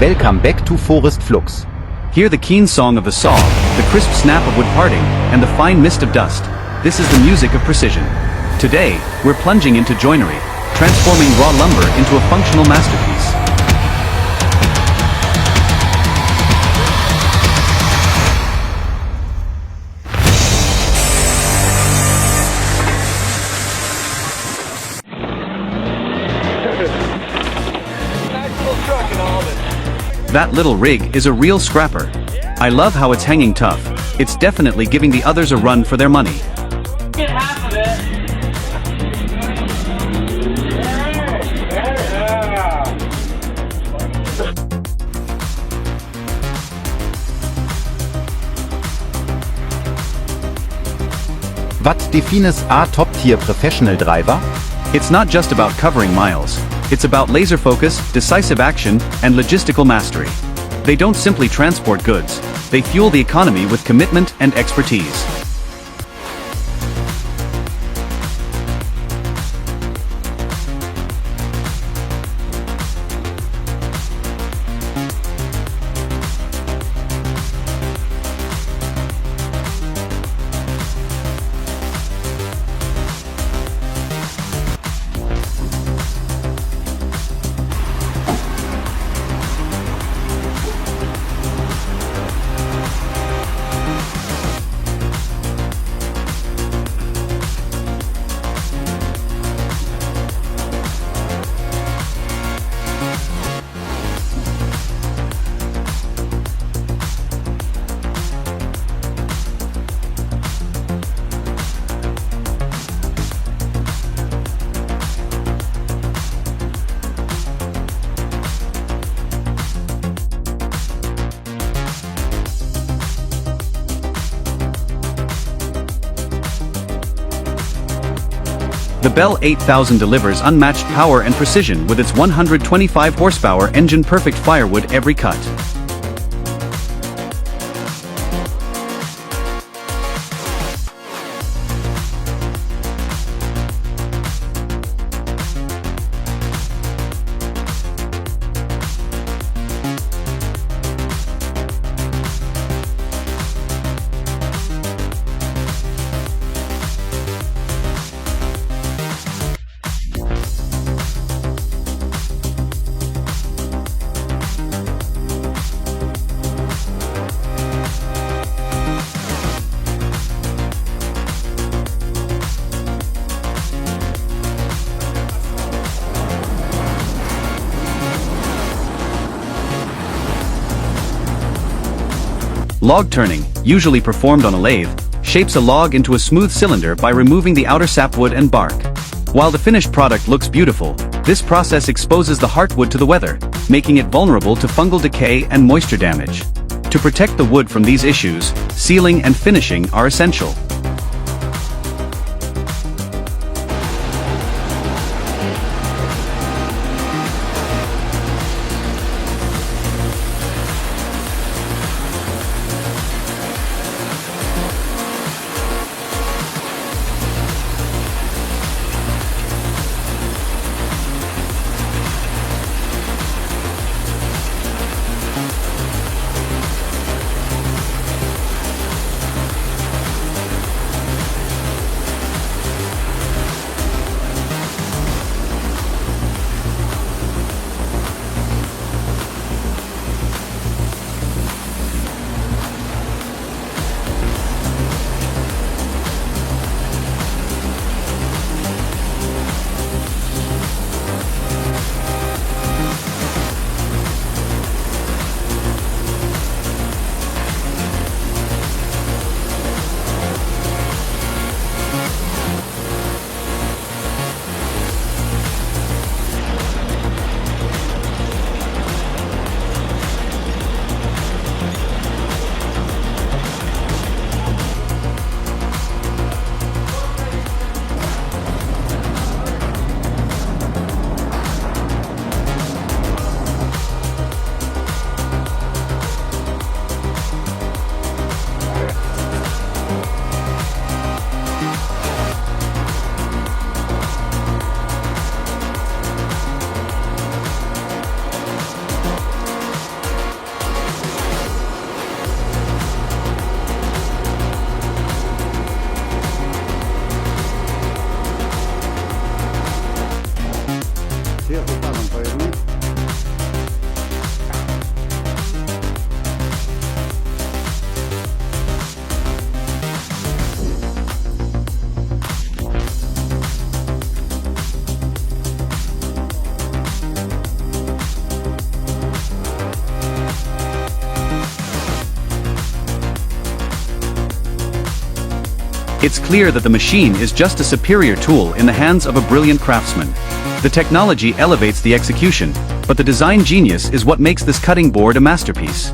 Welcome back to Forest Flux. Hear the keen song of the saw, the crisp snap of wood parting, and the fine mist of dust. This is the music of precision. Today, we're plunging into joinery, transforming raw lumber into a functional masterpiece. That little rig is a real scrapper. I love how it's hanging tough. It's definitely giving the others a run for their money. Get half of it. What defines a top-tier professional driver? It's not just about covering miles. It's about laser focus, decisive action, and logistical mastery. They don't simply transport goods. They fuel the economy with commitment and expertise. The Bell 8000 delivers unmatched power and precision with its 125 horsepower engine, perfect firewood every cut. Log turning, usually performed on a lathe, shapes a log into a smooth cylinder by removing the outer sapwood and bark. While the finished product looks beautiful, this process exposes the heartwood to the weather, making it vulnerable to fungal decay and moisture damage. To protect the wood from these issues, sealing and finishing are essential. It's clear that the machine is just a superior tool in the hands of a brilliant craftsman. The technology elevates the execution, but the design genius is what makes this cutting board a masterpiece.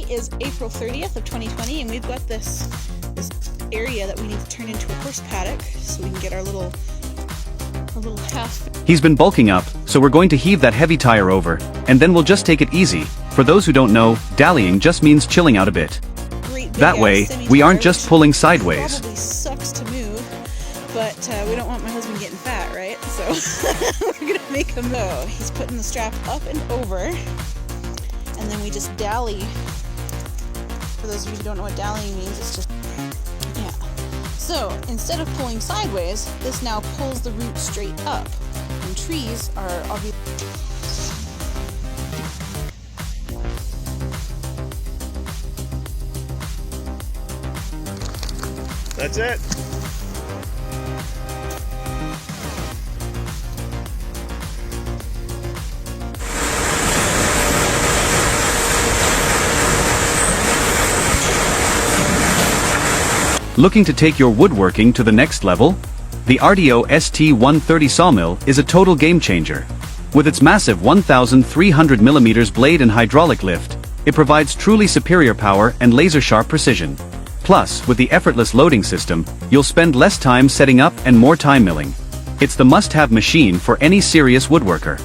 Is April 30th of 2020, and we've got this area that we need to turn into a horse paddock so we can get our little half. He's been bulking up, so we're going to heave that heavy tire over, and then we'll just take it easy. For those who don't know, dallying just means chilling out a bit. That way, we aren't just pulling sideways. Probably sucks to move, but we don't want my husband getting fat, right? So we're gonna make him go. He's putting the strap up and over, and then we just dally. For those of you who don't know what dallying means, it's just, yeah. So instead of pulling sideways, this now pulls the root straight up. And trees are obviously... That's it. Looking to take your woodworking to the next level? The RDO ST130 sawmill is a total game changer. With its massive 1,300mm blade and hydraulic lift, it provides truly superior power and laser-sharp precision. Plus, with the effortless loading system, you'll spend less time setting up and more time milling. It's the must-have machine for any serious woodworker.